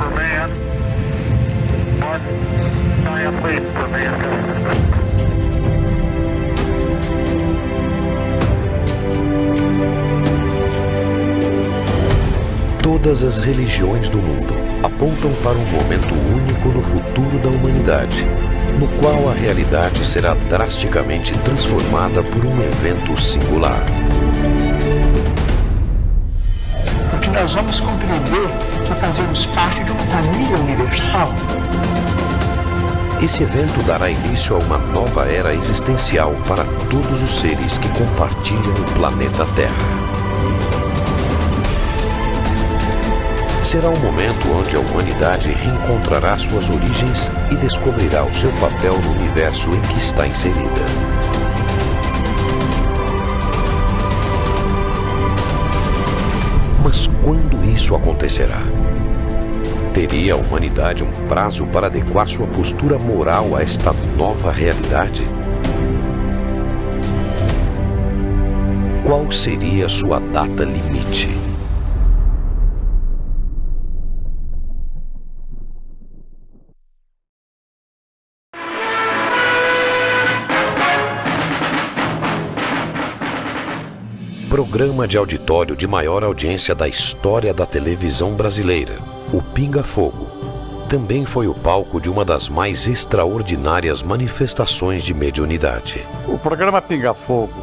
per man. 1 giant leap for mankind. Todas as religiões do mundo apontam para um momento único no futuro da humanidade, no qual a realidade será drasticamente transformada por um evento singular. Porque nós vamos compreender que fazemos parte de uma família universal. Esse evento dará início a uma nova era existencial para todos os seres que compartilham o planeta Terra. Será um momento onde a humanidade reencontrará suas origens e descobrirá o seu papel no universo em que está inserida. Mas quando isso acontecerá? Teria a humanidade um prazo para adequar sua postura moral a esta nova realidade? Qual seria sua data limite? Programa de auditório de maior audiência da história da televisão brasileira, o Pinga Fogo, também foi o palco de uma das mais extraordinárias manifestações de mediunidade. O programa Pinga Fogo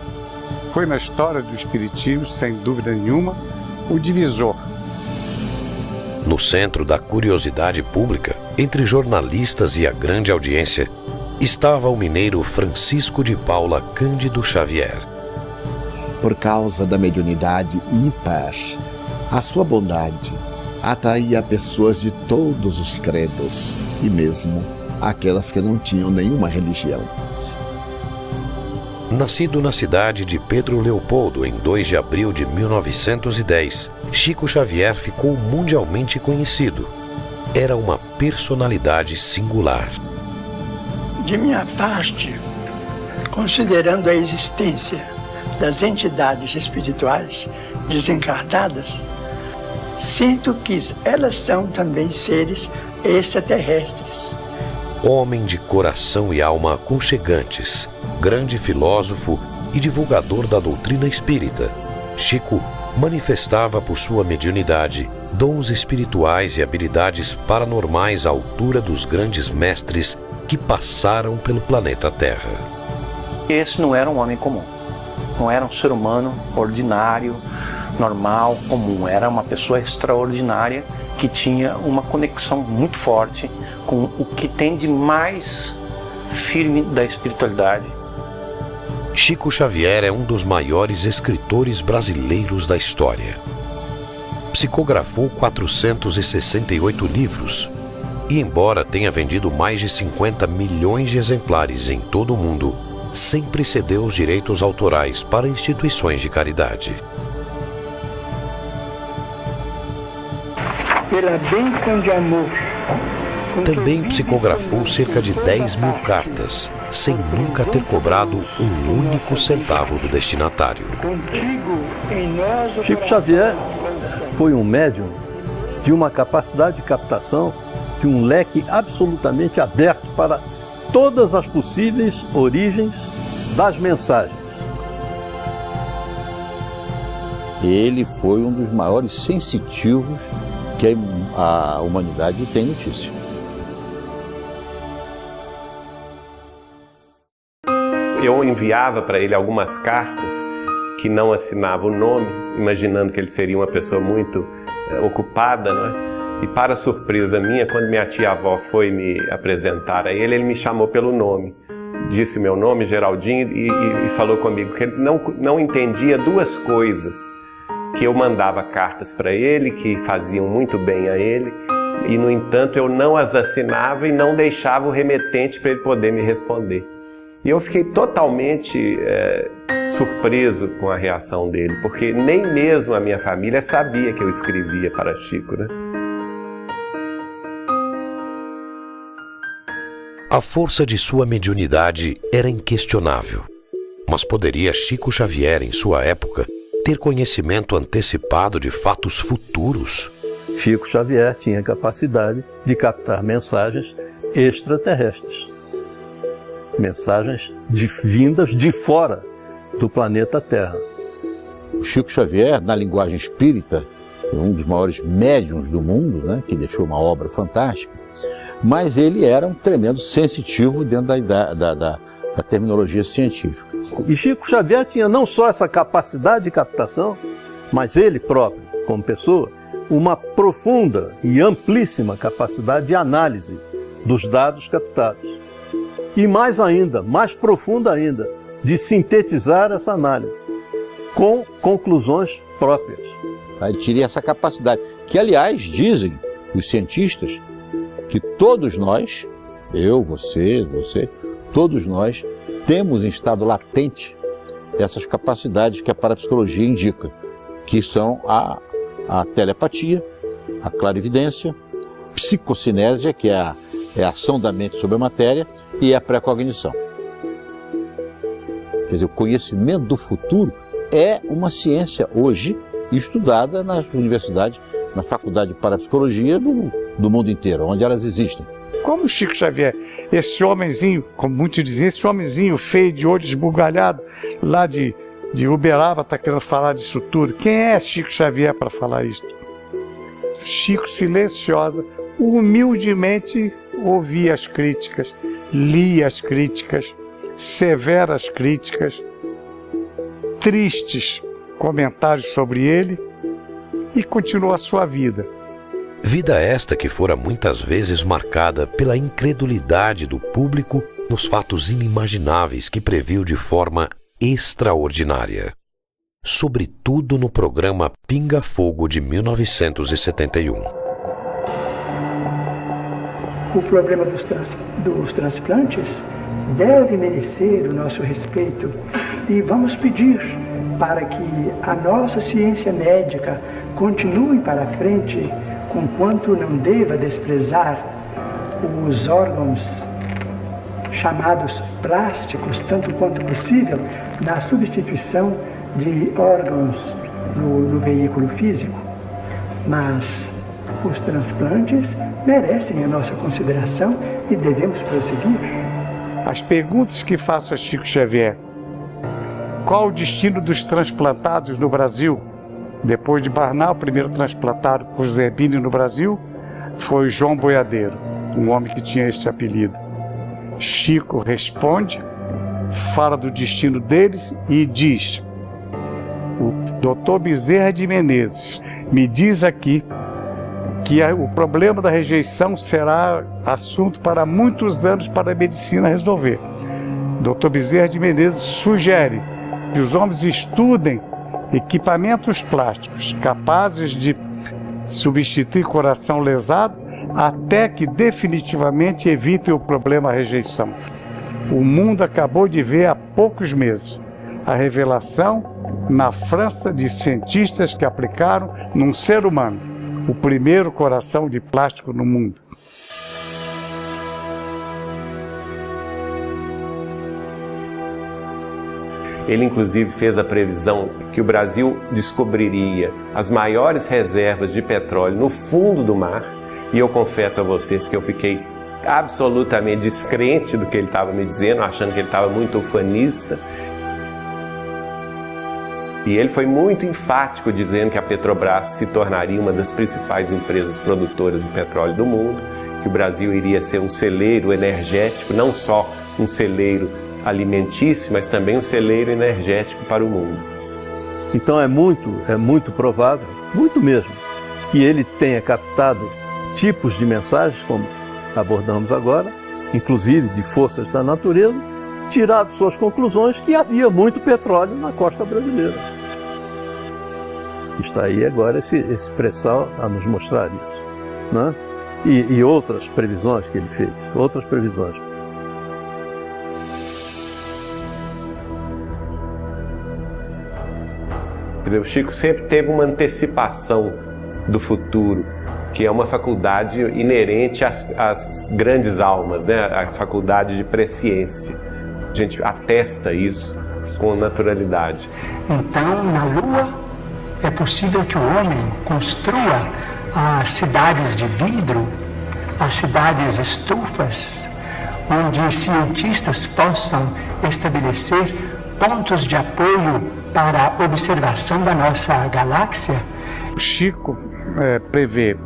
foi na história do espiritismo, sem dúvida nenhuma, o divisor. No centro da curiosidade pública, entre jornalistas e a grande audiência, estava o mineiro Francisco de Paula Cândido Xavier. Por causa da mediunidade ímpar, a sua bondade atraía pessoas de todos os credos e mesmo aquelas que não tinham nenhuma religião. Nascido na cidade de Pedro Leopoldo em 2 de abril de 1910, Chico Xavier ficou mundialmente conhecido. Era uma personalidade singular. De minha parte, considerando a existência das entidades espirituais desencarnadas, sinto que elas são também seres extraterrestres. Homem de coração e alma aconchegantes, grande filósofo e divulgador da doutrina espírita, Chico manifestava por sua mediunidade dons espirituais e habilidades paranormais à altura dos grandes mestres que passaram pelo planeta Terra. Esse não era um homem comum. Não era um ser humano ordinário, normal, comum. Era uma pessoa extraordinária que tinha uma conexão muito forte com o que tem de mais firme da espiritualidade. Chico Xavier é um dos maiores escritores brasileiros da história. Psicografou 468 livros e, embora tenha vendido mais de 50 milhões de exemplares em todo o mundo, sempre cedeu os direitos autorais para instituições de caridade. Pela bênção de amor. Também psicografou cerca de 10 mil cartas, sem nunca ter cobrado um único centavo do destinatário. Chico Xavier foi um médium de uma capacidade de captação, de um leque absolutamente aberto para todas as possíveis origens das mensagens. Ele foi um dos maiores sensitivos que a humanidade tem notícia. Eu enviava para ele algumas cartas que não assinava o nome, imaginando que ele seria uma pessoa muito ocupada, não é? E para surpresa minha, quando minha tia-avó foi me apresentar a ele, ele me chamou pelo nome. Disse o meu nome, Geraldinho, e falou comigo que ele não entendia duas coisas. Que eu mandava cartas para ele, que faziam muito bem a ele, e, no entanto, eu não as assinava e não deixava o remetente para ele poder me responder. E eu fiquei totalmente surpreso com a reação dele, porque nem mesmo a minha família sabia que eu escrevia para Chico, né? A força de sua mediunidade era inquestionável. Mas poderia Chico Xavier, em sua época, ter conhecimento antecipado de fatos futuros? Chico Xavier tinha capacidade de captar mensagens extraterrestres. Mensagens vindas de fora do planeta Terra. O Chico Xavier, na linguagem espírita, é um dos maiores médiuns do mundo, né, que deixou uma obra fantástica, mas ele era um tremendo sensitivo dentro da terminologia científica. E Chico Xavier tinha não só essa capacidade de captação, mas ele próprio, como pessoa, uma profunda e amplíssima capacidade de análise dos dados captados. E mais ainda, mais profunda ainda, de sintetizar essa análise com conclusões próprias. Ele tinha essa capacidade, que aliás dizem os cientistas que todos nós, eu, você, todos nós temos em estado latente essas capacidades que a parapsicologia indica, que são a telepatia, a clarividência, psicocinésia, que é a ação da mente sobre a matéria, e a precognição. Quer dizer, o conhecimento do futuro é uma ciência hoje estudada nas universidades, na faculdade de parapsicologia do mundo inteiro, onde elas existem. Como Chico Xavier, esse homenzinho, como muitos dizem, esse homenzinho feio, de olho esbugalhado, lá de Uberaba, está querendo falar disso tudo. Quem é Chico Xavier para falar isso? Chico, silenciosa, humildemente ouvia as críticas, lia as críticas, severas críticas, tristes comentários sobre ele, e continuou a sua vida. Vida esta que fora muitas vezes marcada pela incredulidade do público nos fatos inimagináveis que previu de forma extraordinária. Sobretudo no programa Pinga Fogo de 1971. O problema dos transplantes deve merecer o nosso respeito e vamos pedir para que a nossa ciência médica continue para frente, conquanto não deva desprezar os órgãos chamados plásticos, tanto quanto possível, na substituição de órgãos no veículo físico. Mas os transplantes merecem a nossa consideração e devemos prosseguir. As perguntas que faço a Chico Xavier: qual o destino dos transplantados no Brasil? Depois de Barnal, o primeiro transplantado por Zerbini no Brasil foi João Boiadeiro, um homem que tinha este apelido. Chico responde, fala do destino deles e diz: o Dr. Bezerra de Menezes me diz aqui que o problema da rejeição será assunto para muitos anos para a medicina resolver. Dr. Bezerra de Menezes sugere que os homens estudem equipamentos plásticos capazes de substituir coração lesado até que definitivamente evitem o problema rejeição. O mundo acabou de ver há poucos meses a revelação na França de cientistas que aplicaram num ser humano o primeiro coração de plástico no mundo. Ele, inclusive, fez a previsão que o Brasil descobriria as maiores reservas de petróleo no fundo do mar. E eu confesso a vocês que eu fiquei absolutamente descrente do que ele estava me dizendo, achando que ele estava muito ufanista. E ele foi muito enfático dizendo que a Petrobras se tornaria uma das principais empresas produtoras de petróleo do mundo, que o Brasil iria ser um celeiro energético, não só um celeiro alimentício, mas também um celeiro energético para o mundo. Então é muito provável, muito mesmo, que ele tenha captado tipos de mensagens, como abordamos agora, inclusive de forças da natureza, tirado suas conclusões que havia muito petróleo na costa brasileira. Está aí agora esse pré-sal a nos mostrar isso, né? E outras previsões que ele fez, outras previsões. Quer dizer, o Chico sempre teve uma antecipação do futuro, que é uma faculdade inerente às grandes almas, né? A faculdade de presciência. A gente atesta isso com naturalidade. Então, na Lua, é possível que o homem construa as cidades de vidro, as cidades estufas, onde cientistas possam estabelecer pontos de apoio para a observação da nossa galáxia. O Chico prevê,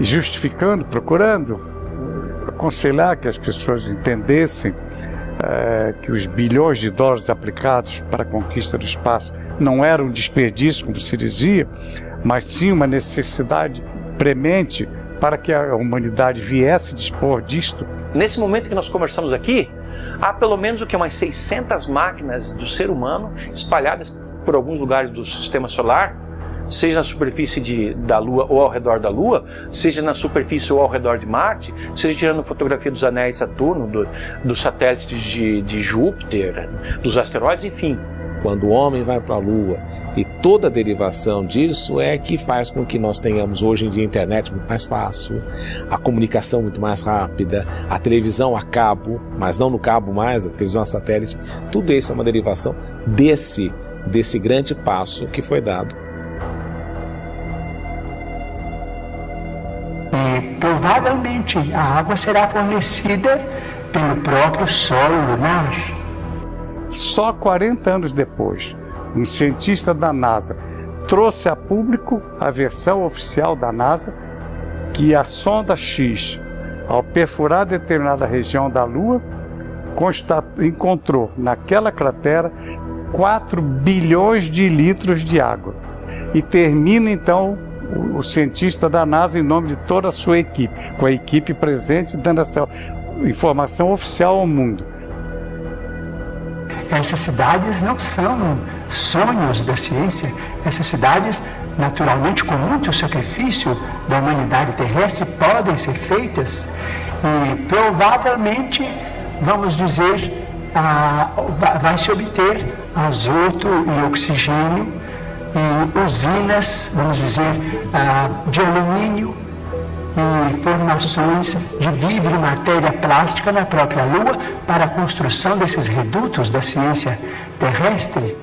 justificando, procurando aconselhar que as pessoas entendessem que os bilhões de dólares aplicados para a conquista do espaço não eram um desperdício, como se dizia, mas sim uma necessidade premente para que a humanidade viesse dispor disto. Nesse momento que nós conversamos aqui, há pelo menos umas 600 máquinas do ser humano espalhadas por alguns lugares do sistema solar, seja na superfície da Lua ou ao redor da Lua, seja na superfície ou ao redor de Marte, seja tirando fotografia dos anéis de Saturno, dos satélites de Júpiter, dos asteroides, enfim. Quando o homem vai para a Lua, e toda a derivação disso é que faz com que nós tenhamos hoje em dia a internet muito mais fácil, a comunicação muito mais rápida, a televisão a cabo, mas não no cabo mais, a televisão a satélite. Tudo isso é uma derivação desse grande passo que foi dado. E provavelmente a água será fornecida pelo próprio solo lunar. Só 40 anos depois, um cientista da NASA trouxe a público a versão oficial da NASA que a sonda X, ao perfurar determinada região da Lua, encontrou naquela cratera 4 bilhões de litros de água. E termina então o cientista da NASA em nome de toda a sua equipe, com a equipe presente dando essa informação oficial ao mundo. Essas cidades não são sonhos da ciência. Essas cidades, naturalmente, com muito sacrifício da humanidade terrestre, podem ser feitas e provavelmente, vamos dizer, vai se obter azoto e oxigênio e usinas, vamos dizer, de alumínio e formações de vidro e matéria plástica na própria Lua para a construção desses redutos da ciência terrestre.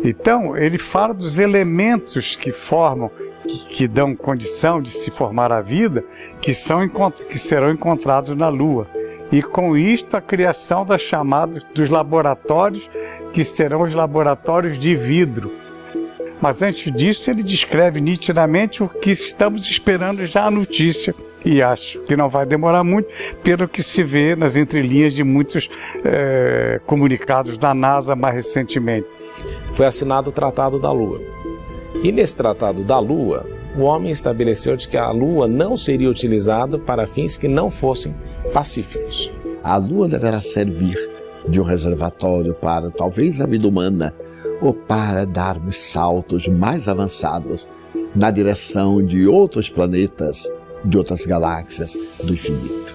Então, ele fala dos elementos que formam, que dão condição de se formar a vida, que serão encontrados na Lua. E com isto, a criação das chamadas dos laboratórios, que serão os laboratórios de vidro. Mas antes disso, ele descreve nitidamente o que estamos esperando já a notícia. E acho que não vai demorar muito, pelo que se vê nas entrelinhas de muitos comunicados da NASA mais recentemente. Foi assinado o Tratado da Lua. E nesse Tratado da Lua, o homem estabeleceu de que a Lua não seria utilizada para fins que não fossem pacíficos. A Lua deverá servir de um reservatório para, talvez, a vida humana, ou para darmos saltos mais avançados na direção de outros planetas, de outras galáxias do infinito.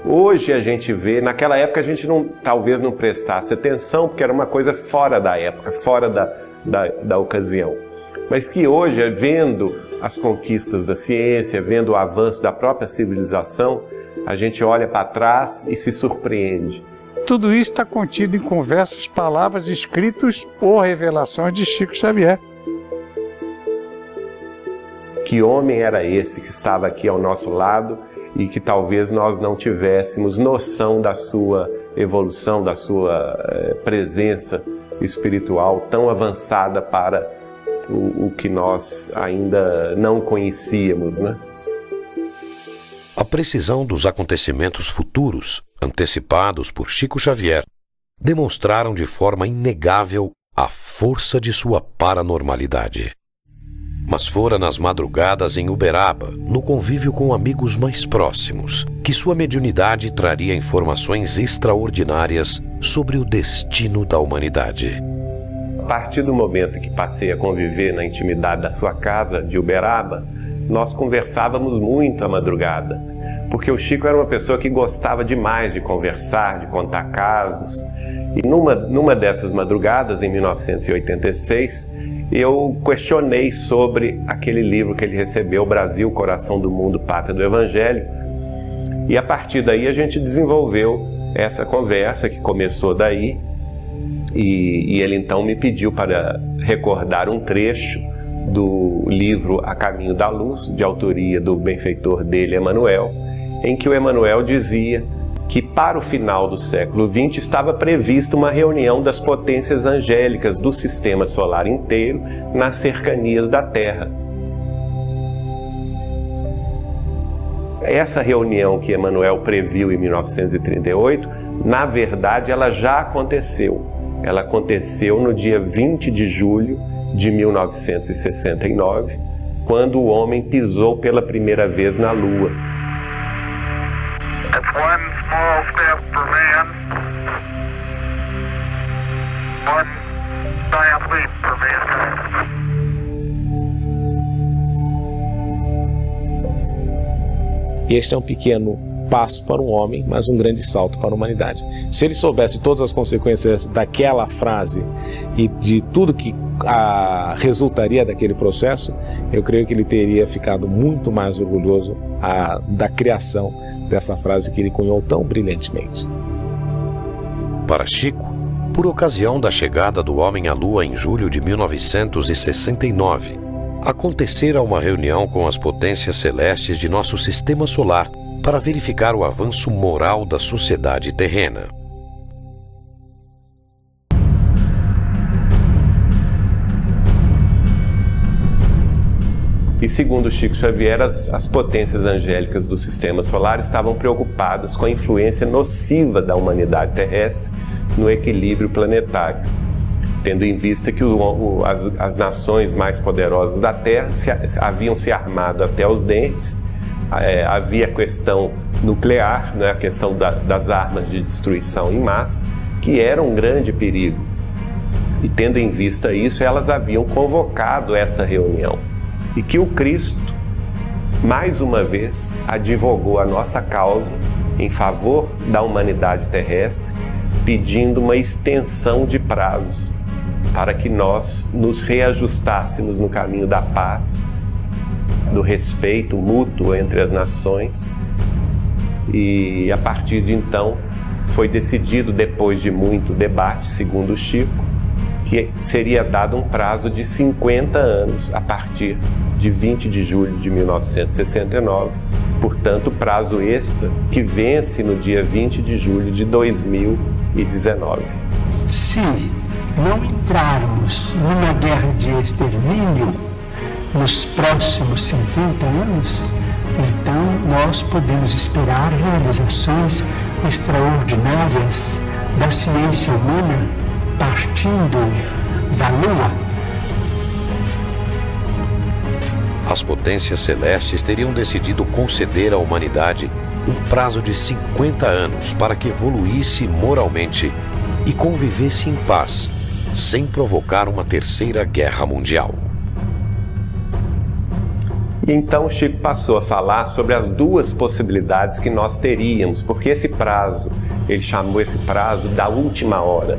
Hoje a gente vê, naquela época a gente talvez não prestasse atenção, porque era uma coisa fora da época, fora da ocasião. Mas que hoje, vendo as conquistas da ciência, vendo o avanço da própria civilização, a gente olha para trás e se surpreende. Tudo isso está contido em conversas, palavras, escritos ou revelações de Chico Xavier. Que homem era esse que estava aqui ao nosso lado e que talvez nós não tivéssemos noção da sua evolução, da sua presença espiritual tão avançada para o que nós ainda não conhecíamos, né? A precisão dos acontecimentos futuros, antecipados por Chico Xavier, demonstraram de forma inegável a força de sua paranormalidade. Mas fora nas madrugadas em Uberaba, no convívio com amigos mais próximos, que sua mediunidade traria informações extraordinárias sobre o destino da humanidade. A partir do momento que passei a conviver na intimidade da sua casa de Uberaba, nós conversávamos muito à madrugada, porque o Chico era uma pessoa que gostava demais de conversar, de contar casos. E numa dessas madrugadas, em 1986, eu questionei sobre aquele livro que ele recebeu, Brasil, Coração do Mundo, Pátria do Evangelho. E a partir daí a gente desenvolveu essa conversa que começou daí. E ele então me pediu para recordar um trecho do livro A Caminho da Luz, de autoria do benfeitor dele, Emmanuel, em que o Emmanuel dizia que para o final do século XX estava prevista uma reunião das potências angélicas do sistema solar inteiro nas cercanias da Terra. Essa reunião que Emmanuel previu em 1938, na verdade, ela já aconteceu. Ela aconteceu no dia 20 de julho de 1969, quando o homem pisou pela primeira vez na Lua. It's one small step for man, one giant leap for mankind. E este é um pequeno passo para um homem, mas um grande salto para a humanidade. Se ele soubesse todas as consequências daquela frase e de tudo que resultaria daquele processo, eu creio que ele teria ficado muito mais orgulhoso da criação dessa frase que ele cunhou tão brilhantemente. Para Chico, por ocasião da chegada do homem à Lua em julho de 1969, acontecera uma reunião com as potências celestes de nosso sistema solar para verificar o avanço moral da sociedade terrena. E segundo Chico Xavier, as potências angélicas do sistema solar estavam preocupadas com a influência nociva da humanidade terrestre no equilíbrio planetário, tendo em vista que as nações mais poderosas da Terra haviam se armado até os dentes. Havia a questão nuclear, né, a questão das armas de destruição em massa, que era um grande perigo. E tendo em vista isso, elas haviam convocado esta reunião. E que o Cristo, mais uma vez, advogou a nossa causa em favor da humanidade terrestre, pedindo uma extensão de prazos para que nós nos reajustássemos no caminho da paz, do respeito mútuo entre as nações. E a partir de então foi decidido, depois de muito debate, segundo Chico, que seria dado um prazo de 50 anos a partir de 20 de julho de 1969, portanto prazo extra que vence no dia 20 de julho de 2019. Se não entrarmos numa guerra de extermínio nos próximos 50 anos, então nós podemos esperar realizações extraordinárias da ciência humana partindo da Lua. As potências celestes teriam decidido conceder à humanidade um prazo de 50 anos para que evoluísse moralmente e convivesse em paz, sem provocar uma terceira guerra mundial. E então Chico passou a falar sobre as duas possibilidades que nós teríamos, porque esse prazo, ele chamou esse prazo da última hora,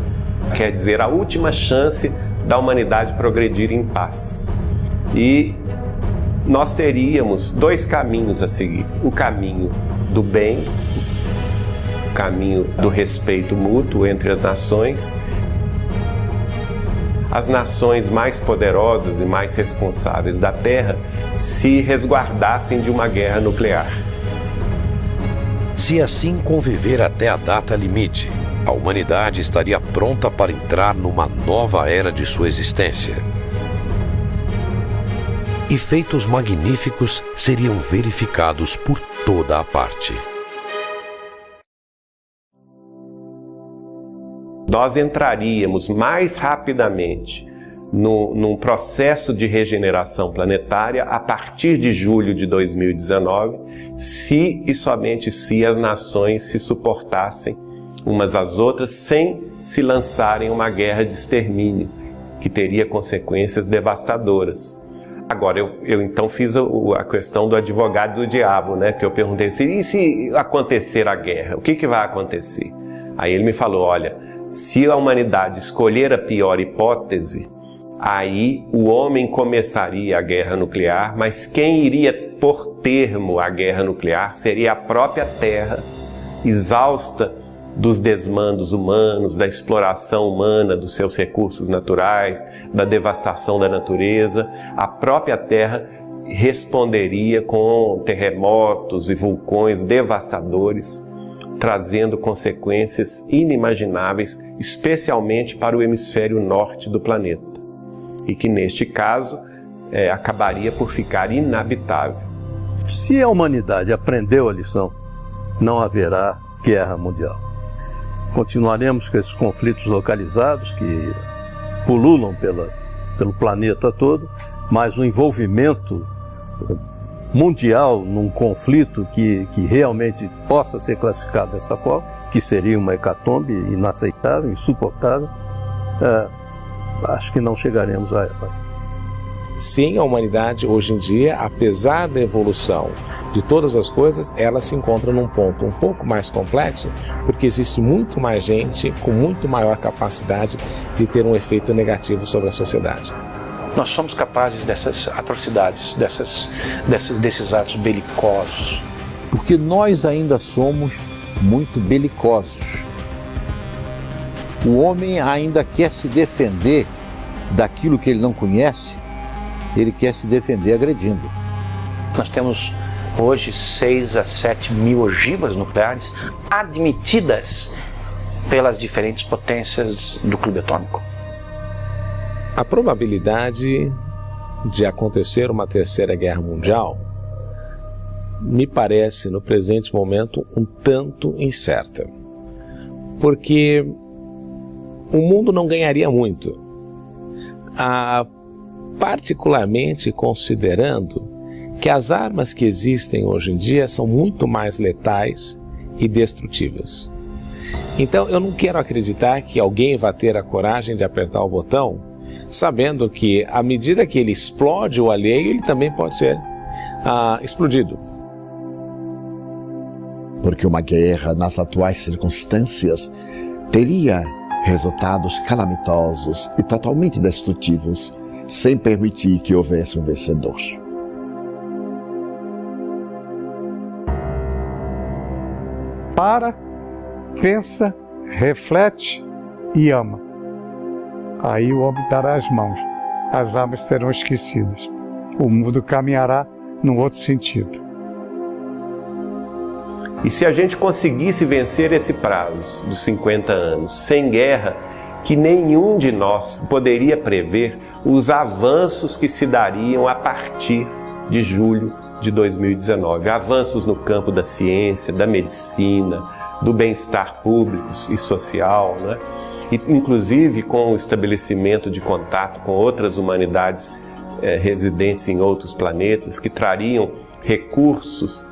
quer dizer, a última chance da humanidade progredir em paz. E nós teríamos dois caminhos a seguir: o caminho do bem, o caminho do respeito mútuo entre as nações. As nações mais poderosas e mais responsáveis da Terra se resguardassem de uma guerra nuclear. Se assim conviver até a data limite, a humanidade estaria pronta para entrar numa nova era de sua existência. E feitos magníficos seriam verificados por toda a parte. Nós entraríamos mais rapidamente num processo de regeneração planetária a partir de julho de 2019, se e somente se as nações se suportassem umas às outras sem se lançarem uma guerra de extermínio, que teria consequências devastadoras. Agora, eu então fiz a questão do advogado do diabo, né? Que eu perguntei assim, e se acontecer a guerra, o que vai acontecer? Aí ele me falou, olha, se a humanidade escolher a pior hipótese, aí o homem começaria a guerra nuclear, mas quem iria por termo à guerra nuclear seria a própria Terra, exausta dos desmandos humanos, da exploração humana dos seus recursos naturais, da devastação da natureza, a própria Terra responderia com terremotos e vulcões devastadores, trazendo consequências inimagináveis, especialmente para o hemisfério norte do planeta, e que neste caso acabaria por ficar inabitável. Se a humanidade aprendeu a lição, não haverá guerra mundial. Continuaremos com esses conflitos localizados que pululam pelo planeta todo, mas o envolvimento mundial num conflito que realmente possa ser classificado dessa forma, que seria uma hecatombe inaceitável, insuportável, acho que não chegaremos a ela. Sim, a humanidade hoje em dia, apesar da evolução de todas as coisas, ela se encontra num ponto um pouco mais complexo, porque existe muito mais gente com muito maior capacidade de ter um efeito negativo sobre a sociedade. Nós somos capazes dessas atrocidades, desses atos belicosos. Porque nós ainda somos muito belicosos. O homem ainda quer se defender daquilo que ele não conhece, ele quer se defender agredindo. Nós temos hoje 6 a 7 mil ogivas nucleares admitidas pelas diferentes potências do clube atômico. A probabilidade de acontecer uma terceira guerra mundial me parece, no presente momento, um tanto incerta. Porque o mundo não ganharia muito, particularmente considerando que as armas que existem hoje em dia são muito mais letais e destrutivas. Então eu não quero acreditar que alguém vai ter a coragem de apertar o botão sabendo que, à medida que ele explode o alheio, ele também pode ser explodido. Porque uma guerra, nas atuais circunstâncias, teria resultados calamitosos e totalmente destrutivos, sem permitir que houvesse um vencedor. Para, pensa, reflete e ama. Aí o homem dará as mãos, as armas serão esquecidas. O mundo caminhará num outro sentido. E se a gente conseguisse vencer esse prazo dos 50 anos, sem guerra, que nenhum de nós poderia prever os avanços que se dariam a partir de julho de 2019. Avanços no campo da ciência, da medicina, do bem-estar público e social, né? E, inclusive com o estabelecimento de contato com outras humanidades residentes em outros planetas, que trariam recursos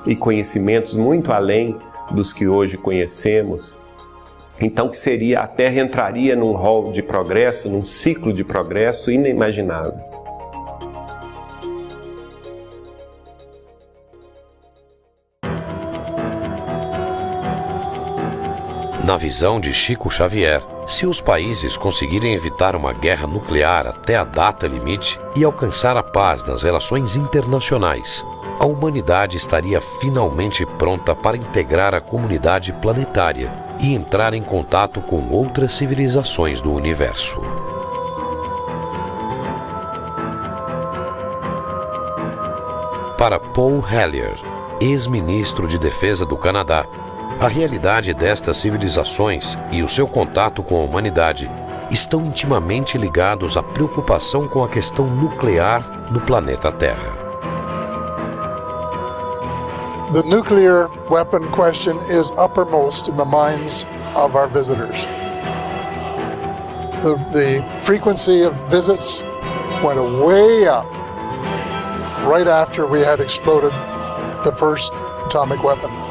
e conhecimentos muito além dos que hoje conhecemos. Então, que seria, a Terra entraria num rol de progresso, num ciclo de progresso inimaginável. Na visão de Chico Xavier, se os países conseguirem evitar uma guerra nuclear até a data limite e alcançar a paz nas relações internacionais, a humanidade estaria finalmente pronta para integrar a comunidade planetária e entrar em contato com outras civilizações do universo. Para Paul Hellyer, ex-ministro de Defesa do Canadá, a realidade destas civilizações e o seu contato com a humanidade estão intimamente ligados à preocupação com a questão nuclear no planeta Terra. The nuclear weapon question is uppermost in the minds of our visitors. The frequency of visits went way up right after we had exploded the first atomic weapon.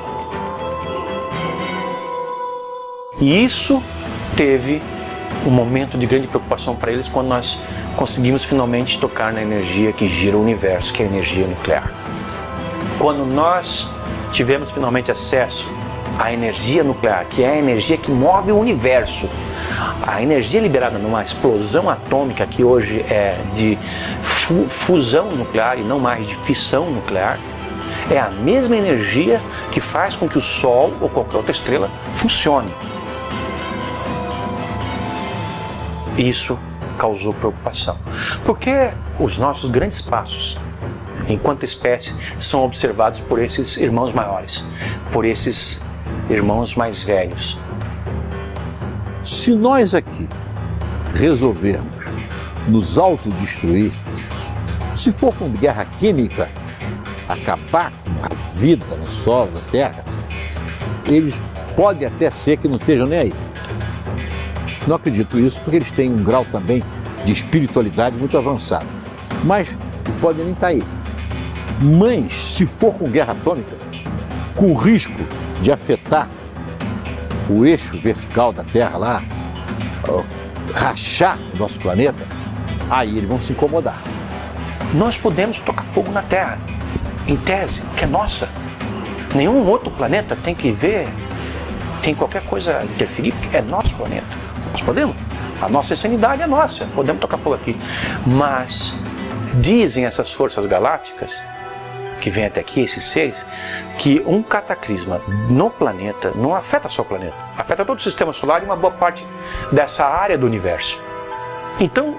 E isso teve um momento de grande preocupação para eles quando nós conseguimos finalmente tocar na energia que gira o universo, que é a energia nuclear. Quando nós tivemos finalmente acesso à energia nuclear, que é a energia que move o universo, a energia liberada numa explosão atômica que hoje é de fusão nuclear e não mais de fissão nuclear, É a mesma energia que faz com que o Sol ou qualquer outra estrela funcione. Isso causou preocupação, porque os nossos grandes passos, enquanto espécie, são observados por esses irmãos maiores, por esses irmãos mais velhos. Se nós aqui resolvermos nos autodestruir, se for com guerra química, acabar com a vida no solo, na Terra, eles podem até ser que não estejam nem aí. Não acredito isso, porque eles têm um grau também de espiritualidade muito avançado. Mas eles podem nem estar aí. Mas, se for com guerra atômica, com o risco de afetar o eixo vertical da Terra lá, rachar o nosso planeta, aí eles vão se incomodar. Nós podemos tocar fogo na Terra, em tese, que é nossa. Nenhum outro planeta tem que ver, tem qualquer coisa interferir, porque é nosso planeta. Nós podemos. A nossa insanidade é nossa, podemos tocar fogo aqui. Mas dizem essas forças galácticas, que vêm até aqui, esses seres, que um cataclisma no planeta não afeta só o planeta, afeta todo o sistema solar e uma boa parte dessa área do universo. Então,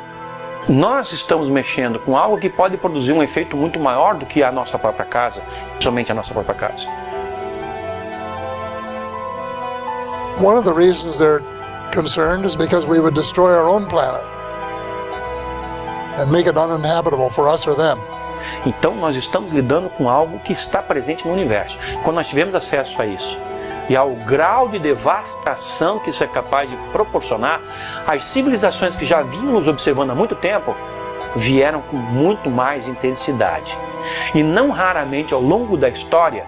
nós estamos mexendo com algo que pode produzir um efeito muito maior do que a nossa própria casa, somente a nossa própria casa. One of the reasons they're concerned is because we would destroy our own planet and make it uninhabitable for us or them. Então nós estamos lidando com algo que está presente no universo. Quando nós tivemos acesso a isso e ao grau de devastação que isso é capaz de proporcionar, as civilizações que já vinham nos observando há muito tempo vieram com muito mais intensidade. E não raramente ao longo da história,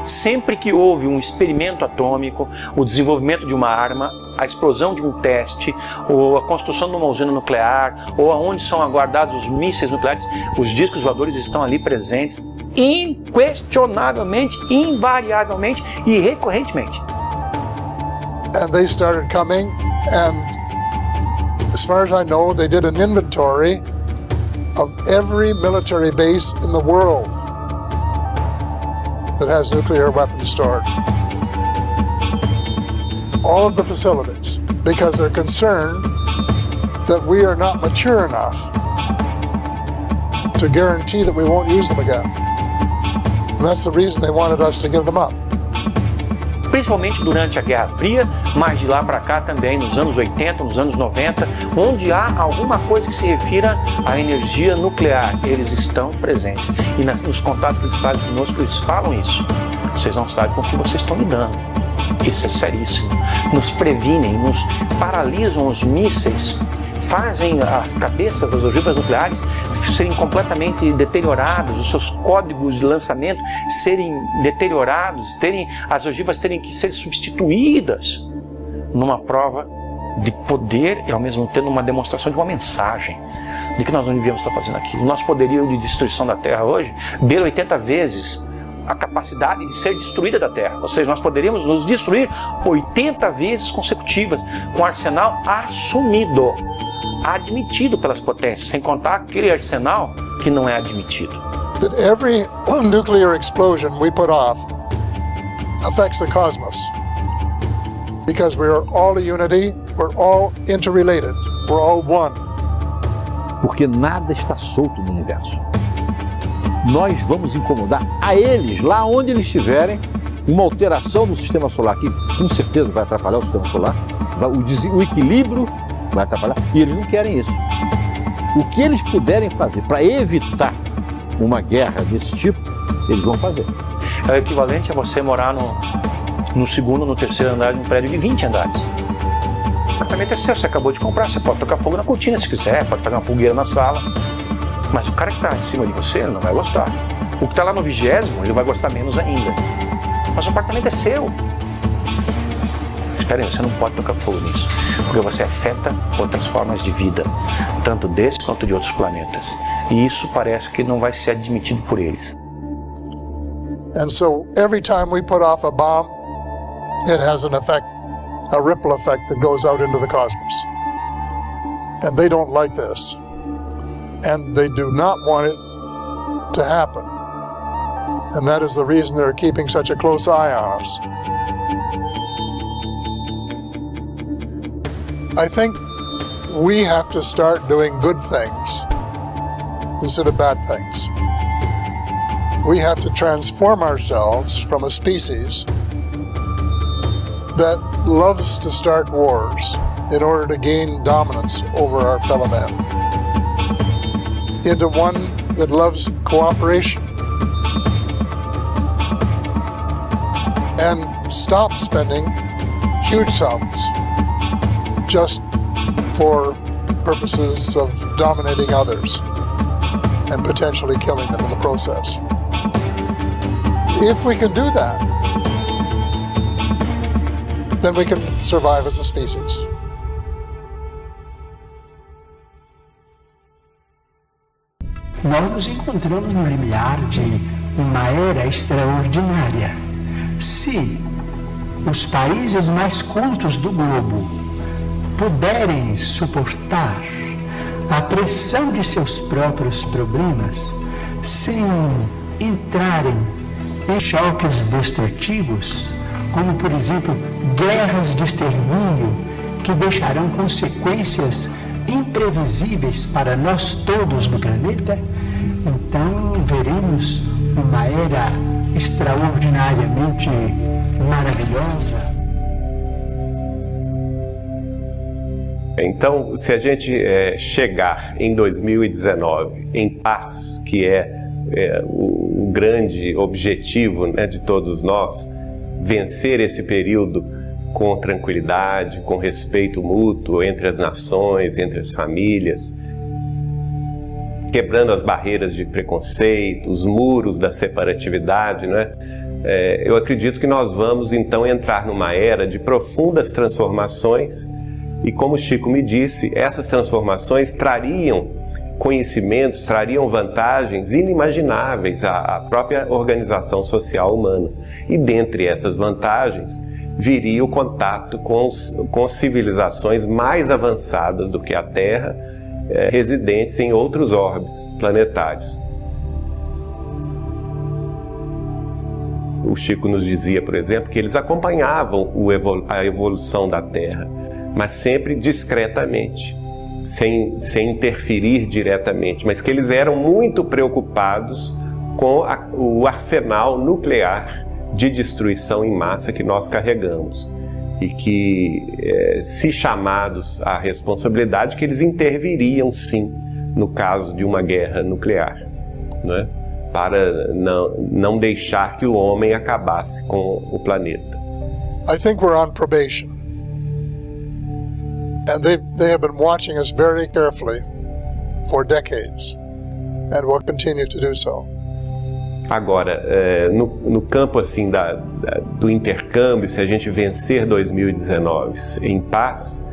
sempre que houve um experimento atômico, o desenvolvimento de uma arma, a explosão de um teste, ou a construção de uma usina nuclear, ou aonde são aguardados os mísseis nucleares, os discos voadores estão ali presentes, inquestionavelmente, invariavelmente e recorrentemente. And they started coming, and as far as I know, they did an inventory of every military base in the world that has nuclear weapons stored. All of the facilities, because they're concerned that we are not mature enough to guarantee that we won't use them again. And that's the reason they wanted us to give them up. Principalmente durante a Guerra Fria, mas de lá para cá também, nos anos 80, nos anos 90, onde há alguma coisa que se refira à energia nuclear, eles estão presentes. E nos contatos que eles fazem conosco, eles falam isso. Vocês não sabem com o que vocês estão lidando. Isso é seríssimo. Nos previnem, nos paralisam os mísseis, fazem as cabeças das ogivas nucleares serem completamente deterioradas, os seus códigos de lançamento serem deteriorados, as ogivas terem que ser substituídas numa prova de poder e ao mesmo tempo uma demonstração de uma mensagem de que nós não devíamos estar fazendo aquilo. Nosso poderio de destruição da Terra hoje beira 80 vezes a capacidade de ser destruída da Terra. Ou seja, nós poderíamos nos destruir 80 vezes consecutivas com arsenal assumido, admitido pelas potências, sem contar aquele arsenal que não é admitido. That every nuclear explosion we put off affects the cosmos. Because we are all a unity, we're all interrelated, we're all one. Porque nada está solto no universo. Nós vamos incomodar a eles, lá onde eles estiverem, uma alteração do sistema solar, que com certeza vai atrapalhar o sistema solar, o equilíbrio vai atrapalhar, e eles não querem isso. O que eles puderem fazer para evitar uma guerra desse tipo, eles vão fazer. É o equivalente a você morar no segundo, no terceiro andar de um prédio de 20 andares. O apartamento é seu, você acabou de comprar, você pode tocar fogo na cortina se quiser, pode fazer uma fogueira na sala. Mas o cara que está em cima de você, ele não vai gostar. O que está lá no 20º, ele vai gostar menos ainda. Mas o apartamento é seu. Espera aí, você não pode tocar fogo nisso, porque você afeta outras formas de vida, tanto desse quanto de outros planetas. E isso parece que não vai ser admitido por eles. And so every time we put off a bomb, it has an effect, a ripple effect that goes out into the cosmos. And they don't like this. And they do not want it to happen. And that is the reason they're keeping such a close eye on us. I think we have to start doing good things instead of bad things. We have to transform ourselves from a species that loves to start wars in order to gain dominance over our fellow man into one that loves cooperation and stop spending huge sums just for purposes of dominating others and potentially killing them in the process. If we can do that, then we can survive as a species. Nós nos encontramos no limiar de uma era extraordinária. Se os países mais cultos do globo puderem suportar a pressão de seus próprios problemas sem entrarem em choques destrutivos, como por exemplo guerras de extermínio que deixarão consequências imprevisíveis para nós todos no planeta, então veremos uma era extraordinariamente maravilhosa. Então, se a gente chegar em 2019 em paz, que é o grande objetivo, né, de todos nós, vencer esse período com tranquilidade, com respeito mútuo entre as nações, entre as famílias, quebrando as barreiras de preconceito, os muros da separatividade, né? Eu acredito que nós vamos então entrar numa era de profundas transformações e, como Chico me disse, essas transformações trariam conhecimentos, trariam vantagens inimagináveis à própria organização social humana. E dentre essas vantagens viria o contato com civilizações mais avançadas do que a Terra, residentes em outros orbes planetários. O Chico nos dizia, por exemplo, que eles acompanhavam a evolução da Terra, mas sempre discretamente, sem interferir diretamente, mas que eles eram muito preocupados com o arsenal nuclear de destruição em massa que nós carregamos. E que, se chamados à responsabilidade, que eles interviriam sim no caso de uma guerra nuclear, né? Para não deixar que o homem acabasse com o planeta. I think we're on probation. And they have been watching us very carefully for decades and will continue to do so. Agora, no campo assim do intercâmbio, se a gente vencer 2019 em paz,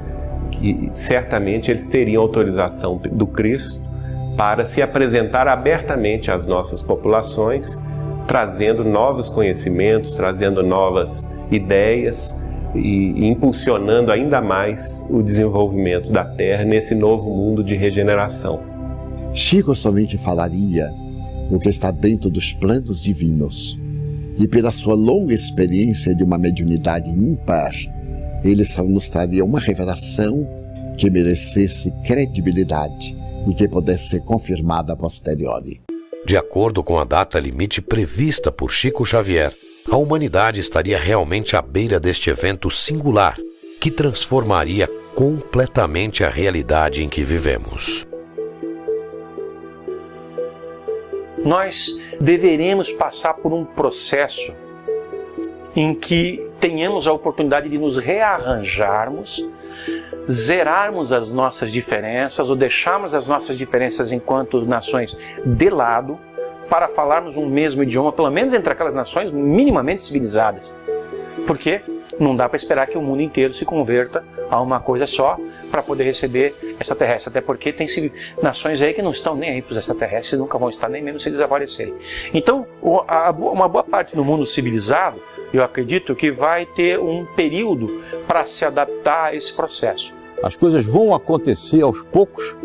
certamente eles teriam autorização do Cristo para se apresentar abertamente às nossas populações, trazendo novos conhecimentos, trazendo novas ideias e impulsionando ainda mais o desenvolvimento da Terra nesse novo mundo de regeneração. Chico somente falaria o que está dentro dos planos divinos, e pela sua longa experiência de uma mediunidade ímpar, ele só nos traria uma revelação que merecesse credibilidade e que pudesse ser confirmada a posteriori. De acordo com a data limite prevista por Chico Xavier, a humanidade estaria realmente à beira deste evento singular que transformaria completamente a realidade em que vivemos. Nós deveremos passar por um processo em que tenhamos a oportunidade de nos rearranjarmos, zerarmos as nossas diferenças ou deixarmos as nossas diferenças enquanto nações de lado para falarmos um mesmo idioma, pelo menos entre aquelas nações minimamente civilizadas. Porque não dá para esperar que o mundo inteiro se converta a uma coisa só para poder receber extraterrestres. Até porque tem nações aí que não estão nem aí para os extraterrestres, nunca vão estar nem mesmo se eles aparecerem. Então, uma boa parte do mundo civilizado, eu acredito que vai ter um período para se adaptar a esse processo. As coisas vão acontecer aos poucos,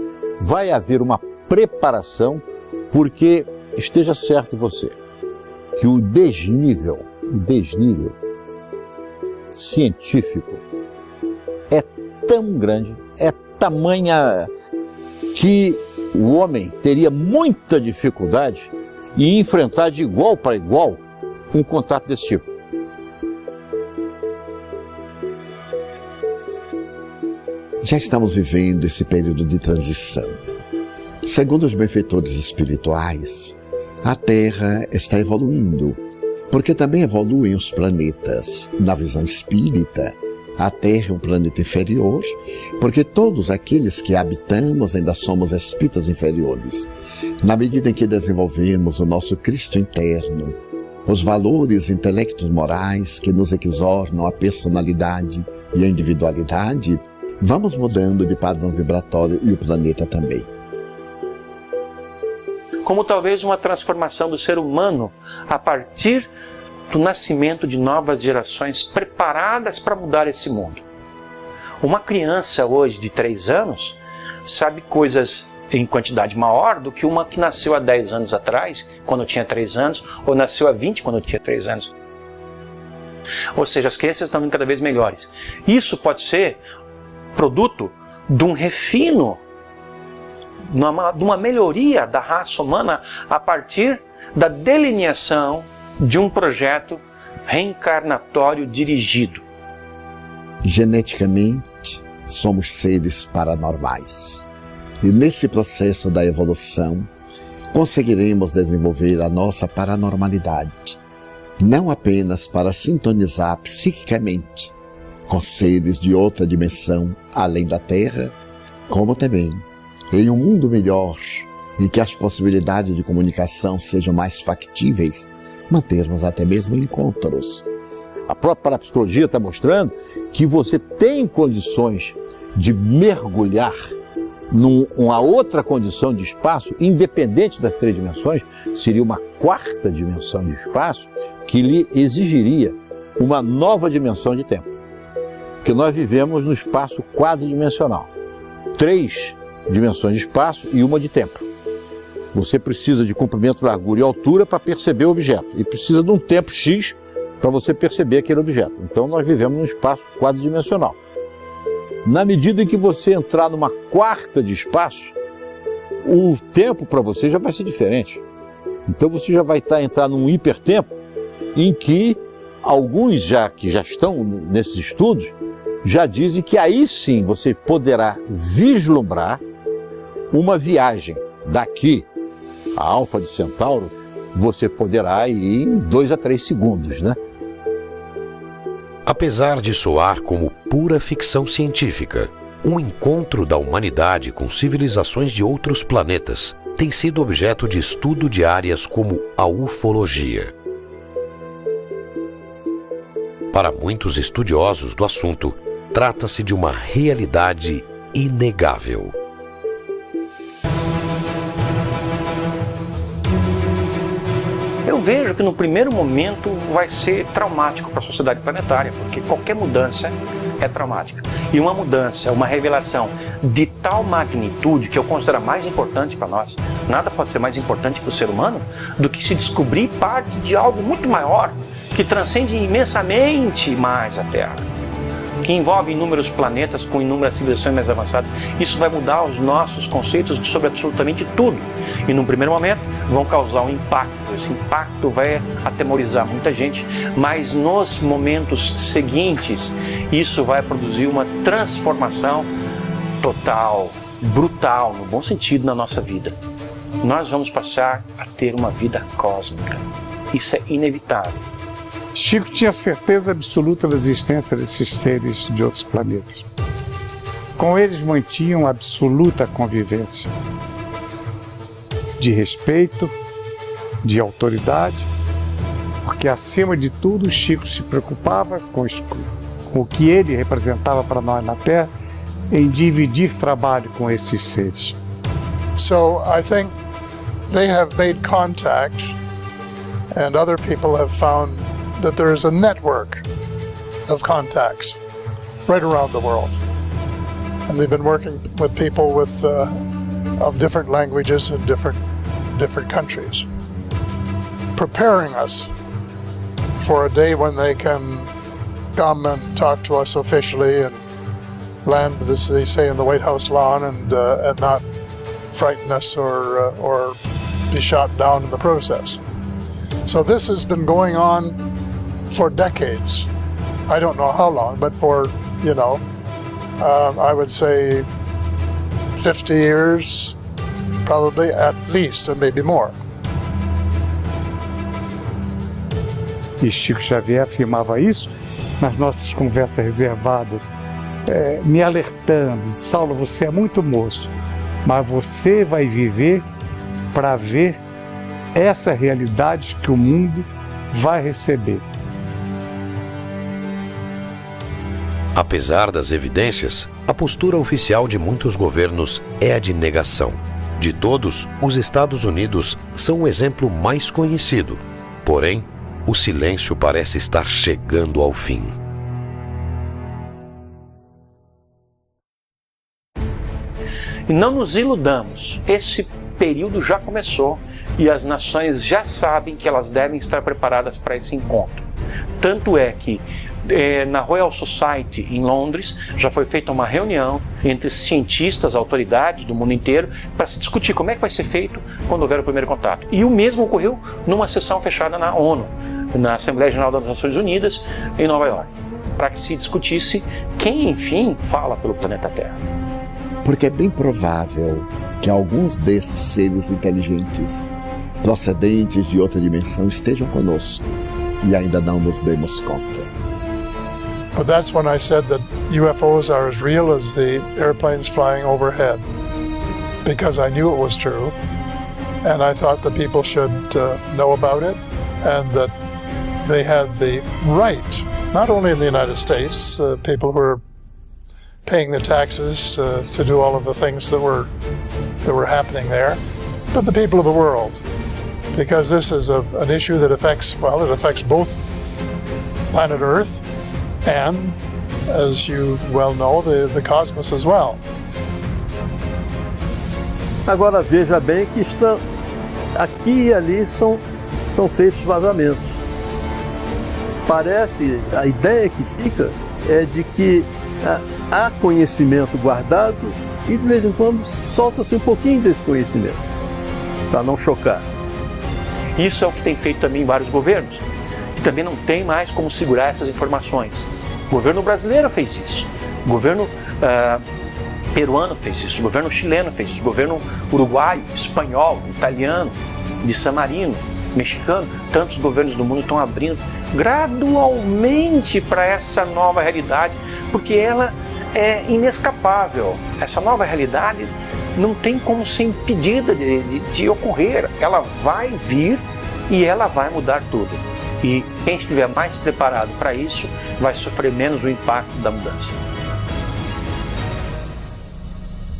vai haver uma preparação, porque esteja certo você, que o desnível científico é tão grande, é tamanha que o homem teria muita dificuldade em enfrentar de igual para igual um contato desse tipo. Já estamos vivendo esse período de transição. Segundo os benfeitores espirituais, a Terra está evoluindo, porque também evoluem os planetas. Na visão espírita, a Terra é um planeta inferior, porque todos aqueles que habitamos ainda somos espíritos inferiores. Na medida em que desenvolvemos o nosso Cristo interno, os valores intelectos morais que nos exornam a personalidade e a individualidade, vamos mudando de padrão vibratório e o planeta também. Como talvez uma transformação do ser humano a partir do nascimento de novas gerações preparadas para mudar esse mundo. Uma criança hoje de 3 anos sabe coisas em quantidade maior do que uma que nasceu há 10 anos atrás, quando eu tinha 3 anos, ou nasceu há 20 quando eu tinha 3 anos. Ou seja, as crianças estão vindo cada vez melhores. Isso pode ser produto de um refino, de uma melhoria da raça humana a partir da delineação de um projeto reencarnatório dirigido. Geneticamente, somos seres paranormais. E nesse processo da evolução, conseguiremos desenvolver a nossa paranormalidade, não apenas para sintonizar psiquicamente com seres de outra dimensão além da Terra, como também em um mundo melhor, em que as possibilidades de comunicação sejam mais factíveis, mantermos até mesmo encontros. A própria parapsicologia está mostrando que você tem condições de mergulhar numa outra condição de espaço, independente das 3 dimensões, seria uma 4ª dimensão de espaço que lhe exigiria uma nova dimensão de tempo. Porque nós vivemos no espaço quadridimensional. 3 dimensões de espaço e uma de tempo. Você precisa de comprimento, largura e altura para perceber o objeto. E precisa de um tempo X para você perceber aquele objeto. Então nós vivemos num espaço quadridimensional. Na medida em que você entrar numa 4ª de espaço, o tempo para você já vai ser diferente. Então você já vai entrar num hipertempo em que alguns que já estão nesses estudos já dizem que aí sim você poderá vislumbrar uma viagem daqui a Alfa de Centauro, você poderá ir em 2 a 3 segundos, né? Apesar de soar como pura ficção científica, um encontro da humanidade com civilizações de outros planetas tem sido objeto de estudo de áreas como a ufologia. Para muitos estudiosos do assunto, trata-se de uma realidade inegável. Eu vejo que no primeiro momento vai ser traumático para a sociedade planetária, porque qualquer mudança é traumática. E uma mudança, uma revelação de tal magnitude que eu considero mais importante para nós, nada pode ser mais importante para o ser humano do que se descobrir parte de algo muito maior, que transcende imensamente mais a Terra, que envolve inúmeros planetas com inúmeras civilizações mais avançadas. Isso vai mudar os nossos conceitos sobre absolutamente tudo. E num primeiro momento vão causar um impacto. Esse impacto vai atemorizar muita gente, mas nos momentos seguintes isso vai produzir uma transformação total, brutal, no bom sentido, na nossa vida. Nós vamos passar a ter uma vida cósmica. Isso é inevitável. Chico tinha certeza absoluta da existência desses seres de outros planetas. Com eles mantinham absoluta convivência, de respeito, de autoridade, porque acima de tudo Chico se preocupava com o que ele representava para nós na Terra, em dividir trabalho com esses seres. So I think they have made contact, and other people have found that there is a network of contacts right around the world. And they've been working with people of different languages and different countries. preparing us for a day when they can come and talk to us officially and land, as they say, in the White House lawn and not frighten us or be shot down in the process. So this has been going on for decades. I don't know how long, but for, I would say 50 years, probably at least, and maybe more. E Chico Xavier afirmava isso nas nossas conversas reservadas, me alertando: Saulo, você é muito moço, mas você vai viver para ver essa realidade que o mundo vai receber. Apesar das evidências, a postura oficial de muitos governos é a de negação. De todos, os Estados Unidos são o exemplo mais conhecido. Porém, o silêncio parece estar chegando ao fim. E não nos iludamos, esse período já começou e as nações já sabem que elas devem estar preparadas para esse encontro. Tanto é que na Royal Society em Londres já foi feita uma reunião entre cientistas, autoridades do mundo inteiro para se discutir como é que vai ser feito quando houver o primeiro contato. E o mesmo ocorreu numa sessão fechada na ONU, na Assembleia Geral das Nações Unidas em Nova York, para que se discutisse quem, enfim, fala pelo planeta Terra. Porque é bem provável que alguns desses seres inteligentes, procedentes de outra dimensão, estejam conosco e ainda não nos demos conta. But that's when I said that UFOs are as real as the airplanes flying overhead, because I knew it was true, and I thought that people should know about it, and that they had the right, not only in the United States, people who are paying the taxes to do all of the things that were happening there, but the people of the world, because this is an issue that affects both planet Earth and, as you well know, the cosmos as well. Agora veja bem que aqui e ali são feitos vazamentos. Parece, a ideia que fica é de que há conhecimento guardado e de vez em quando solta-se um pouquinho desse conhecimento, para não chocar. Isso é o que tem feito também vários governos, que também não tem mais como segurar essas informações. O governo brasileiro fez isso, o governo peruano fez isso, o governo chileno fez isso, o governo uruguaio, espanhol, italiano, de San Marino, mexicano, tantos governos do mundo estão abrindo gradualmente para essa nova realidade, porque ela é inescapável. Essa nova realidade não tem como ser impedida de ocorrer. Ela vai vir e ela vai mudar tudo. E quem estiver mais preparado para isso vai sofrer menos o impacto da mudança.